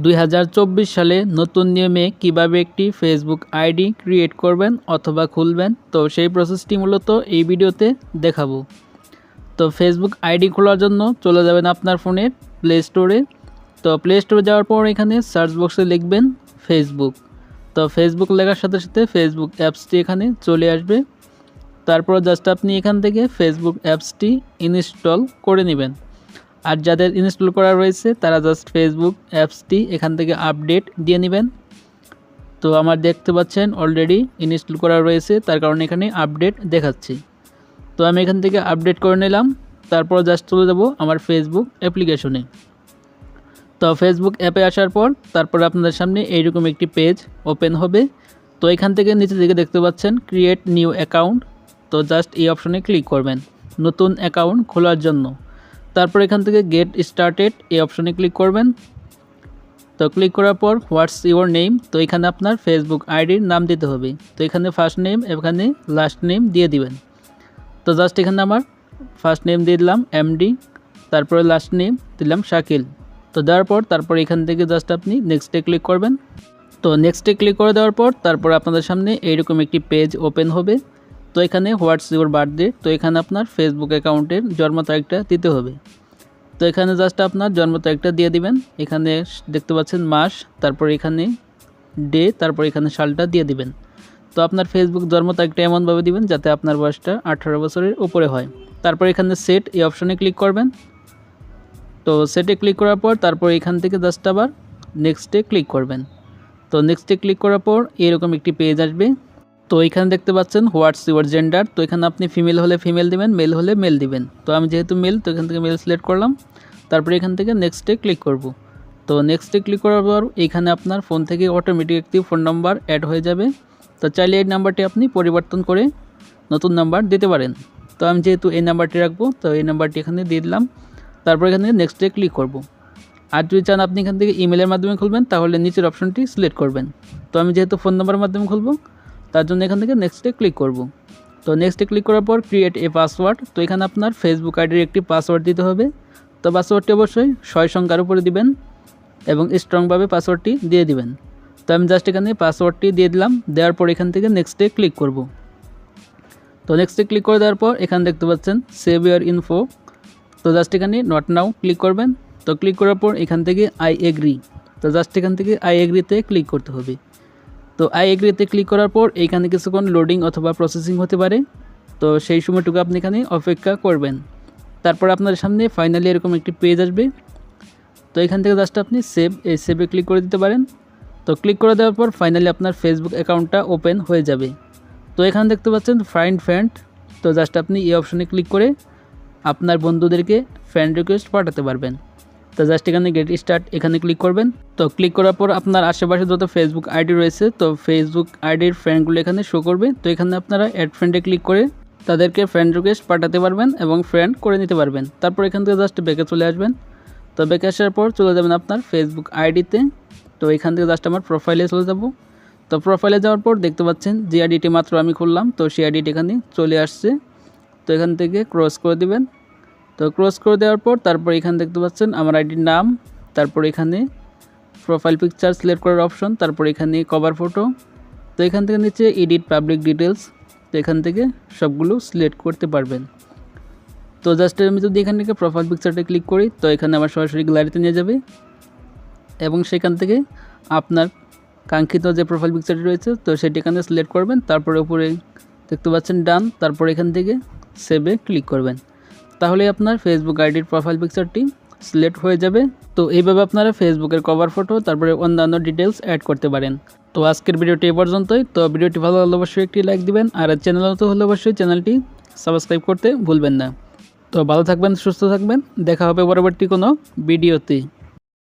2024 সালে নতুন নিয়মে কিভাবে একটি ফেসবুক আইডি ক্রিয়েট করবেন অথবা খুলবেন, তো সেই প্রসেসটি মূলত এই ভিডিওতে দেখাবো। তো ফেসবুক আইডি খোলার জন্য চলে যাবেন আপনার ফোনের প্লে স্টোরে। তো প্লে স্টোরে যাওয়ার পর এখানে সার্চ বক্সে লিখবেন ফেসবুক। তো ফেসবুক লেখার সাথে সাথে ফেসবুক অ্যাপসটি এখানে চলে আসবে। তারপর জাস্ট আপনি এখান থেকে ফেসবুক অ্যাপসটি ইনস্টল করে নেবেন। আর যাদের ইনস্টল করা রয়েছে তারা জাস্ট ফেসবুক অ্যাপসটি এখান থেকে আপডেট দিয়ে নেবেন। তো আমার দেখতে পাচ্ছেন অলরেডি ইনস্টল করা রয়েছে, তার কারণে এখানে আপডেট দেখাচ্ছি। তো আমি এখান থেকে আপডেট করে নিলাম। তারপর জাস্ট চলে যাব আমার ফেসবুক অ্যাপ্লিকেশনে। তো ফেসবুক অ্যাপে আসার পর তারপর আপনাদের সামনে এইরকম একটি পেজ ওপেন হবে। তো এখান থেকে নিচে দিকে দেখতে পাচ্ছেন ক্রিয়েট নিউ অ্যাকাউন্ট। তো জাস্ট এই অপশনে ক্লিক করবেন নতুন অ্যাকাউন্ট খোলার জন্য। তারপর এখান থেকে গেট স্টার্টেড এই অপশনে ক্লিক করবেন। তো ক্লিক করার পর হোয়াটস ইউর নেম, তো এখানে আপনার ফেসবুক আইডির নাম দিতে হবে। তো এখানে ফার্স্ট নেম, এখানে লাস্ট নেম দিয়ে দিবেন। তো জাস্ট এখানে আমার ফার্স্ট নেম দিয়ে দিলাম এমডি, তারপরে লাস্ট নেম দিলাম শাকিল। তো দেওয়ার পর তারপর এখান থেকে জাস্ট আপনি নেক্সটে ক্লিক করবেন। তো নেক্সটে ক্লিক করে দেওয়ার পর তারপর আপনাদের সামনে এইরকম একটি পেজ ওপেন হবে। তো এখানে হোয়াটস ইউর বার্থডে, তো এখানে আপনার ফেসবুক অ্যাকাউন্টের জন্ম তারিখটা দিতে হবে। তো এখানে জাস্ট আপনার জন্ম তারিখটা দিয়ে দিবেন। এখানে দেখতে পাচ্ছেন মাস, তারপর এখানে ডে, তারপর এখানে সালটা দিয়ে দিবেন। তো আপনার ফেসবুক জন্ম তারিখটা এমনভাবে দিবেন যাতে আপনার বয়সটা 18 বছরের উপরে হয়। তারপর এখানে সেট এই অপশনে ক্লিক করবেন। তো সেটে ক্লিক করার পর তারপর এখান থেকে জাস্ট আবার নেক্সটে ক্লিক করবেন। তো নেক্সটে ক্লিক করার পর এরকম একটি পেজ আসবে। তো এখানে দেখতে পাচ্ছেন হোয়াটস ইউর জেন্ডার, তো এখানে আপনি ফিমেল হলে ফিমেল দিবেন, মেল হলে মেল দিবেন। তো আমি যেহেতু মেল, তো এখান থেকে মেল সিলেক্ট করলাম। তারপরে এখান থেকে নেক্সটে ক্লিক করব। তো নেক্সটে ক্লিক করার পর এখানে আপনার ফোন থেকে অটোমেটিক একটি ফোন নাম্বার অ্যাড হয়ে যাবে। তো চাইলে এই নাম্বারটি আপনি পরিবর্তন করে নতুন নাম্বার দিতে পারেন। তো আমি যেহেতু এই নাম্বারটি রাখবো, তো এই নাম্বারটি এখানে দিয়ে দিলাম। তারপর এখান থেকে নেক্সটে ক্লিক করব। আর যদি চান আপনি এখান থেকে ইমেলের মাধ্যমে খুলবেন তাহলে নিচের অপশনটি সিলেক্ট করবেন। তো আমি যেহেতু ফোন নাম্বারের মাধ্যমে খুলবো তার জন্য এখান থেকে নেক্সটে ক্লিক করব। তো নেক্সটে ক্লিক করার পর ক্রিয়েট এ পাসওয়ার্ড, তো এখানে আপনার ফেসবুক আইডির একটি পাসওয়ার্ড দিতে হবে। তো পাসওয়ার্ডটি অবশ্যই 6 সংখ্যার উপরে দিবেন এবং স্ট্রংভাবে পাসওয়ার্ডটি দিয়ে দিবেন। তো আমি জাস্ট এখানে পাসওয়ার্ডটি দিয়ে দিলাম। দেওয়ার পর এখান থেকে নেক্সটে ক্লিক করব। তো নেক্সটে ক্লিক করে দেওয়ার পর এখানে দেখতে পাচ্ছেন সেভ ইউর ইনফো। তো জাস্ট এখানে নট নাও ক্লিক করবেন। তো ক্লিক করার পর এখান থেকে আই এগ্রি, তো জাস্ট এখান থেকে আই এগ্রিতে ক্লিক করতে হবে। তো আই এগ্রিতে ক্লিক করার পর এইখানে কিছুক্ষণ লোডিং অথবা প্রসেসিং হতে পারে। তো সেই সময়টুকু আপনি এখানে অপেক্ষা করবেন। তারপর আপনার সামনে ফাইনালি এরকম একটি পেজ আসবে। তো এখান থেকে জাস্ট আপনি সেভে ক্লিক করে দিতে পারেন। তো ক্লিক করে দেওয়ার পর ফাইনালি আপনার ফেসবুক অ্যাকাউন্টটা ওপেন হয়ে যাবে। তো এখানে দেখতে পাচ্ছেন ফাইন্ড ফ্রেন্ড, তো জাস্ট আপনি এই অপশনে ক্লিক করে আপনার বন্ধুদেরকে ফ্রেন্ড রিকোয়েস্ট পাঠাতে পারবেন। তো জাস্ট এখানে গেট স্টার্ট এখানে ক্লিক করবেন। তো ক্লিক করার পর আপনার আশেপাশে যত ফেসবুক আইডি রয়েছে, তো ফেসবুক আইডির ফ্রেন্ডগুলো এখানে শো করবে। তো এখানে আপনারা অ্যাড ফ্রেন্ডে ক্লিক করে তাদেরকে ফ্রেন্ড রিকোয়েস্ট পাঠাতে পারবেন এবং ফ্রেন্ড করে নিতে পারবেন। তারপর এখান থেকে জাস্ট ব্যাকে চলে আসবেন। তো ব্যাকে আসার পর চলে যাবেন আপনার ফেসবুক আইডিতে। তো এখান থেকে জাস্ট আমার প্রোফাইলে চলে যাব। তো প্রোফাইলে যাওয়ার পর দেখতে পাচ্ছেন যে আইডিটি মাত্র আমি খুললাম, তো সেই আইডিটি এখানে চলে আসছে। তো এখান থেকে ক্রস করে দিবেন। তো ক্রস করে দেওয়ার পর তারপর এখানে দেখতে পাচ্ছেন আমার আইডির নাম, তারপর এখানে প্রোফাইল পিকচার সিলেক্ট করার অপশন, তারপর এখানে কভার ফটো। তো এখান থেকে নিচে এডিট পাবলিক ডিটেলস, তো এখান থেকে সবগুলো সিলেক্ট করতে পারবেন। তো জাস্ট আমি যদি এখান থেকে প্রোফাইল পিকচারটা ক্লিক করি, তো এখানে আমার সরাসরি গ্যালারিতে নিয়ে যাবে এবং সেখান থেকে আপনার কাঙ্ক্ষিত যে প্রোফাইল পিকচারটি রয়েছে তো সেটি এখানে সিলেক্ট করবেন। তারপরে উপরে দেখতে পাচ্ছেন ডান, তারপর এখান থেকে সেভে ক্লিক করবেন। তাহলে আপনার ফেসবুক আইডির প্রোফাইল পিকচারটি সিলেক্ট হয়ে যাবে। তো এইভাবে আপনারা ফেসবুকের কভার ফটো তারপরে অন্যান্য ডিটেলস অ্যাড করতে পারেন। তো আজকের ভিডিওটি এই পর্যন্তই। তো ভিডিওটি ভালো লাগলে অবশ্যই একটি লাইক দিবেন, আর চ্যানেল তো হলে অবশ্যই চ্যানেলটি সাবস্ক্রাইব করতে ভুলবেন না। তো ভালো থাকবেন, সুস্থ থাকবেন, দেখা হবে পরবর্তী কোনো ভিডিওতে।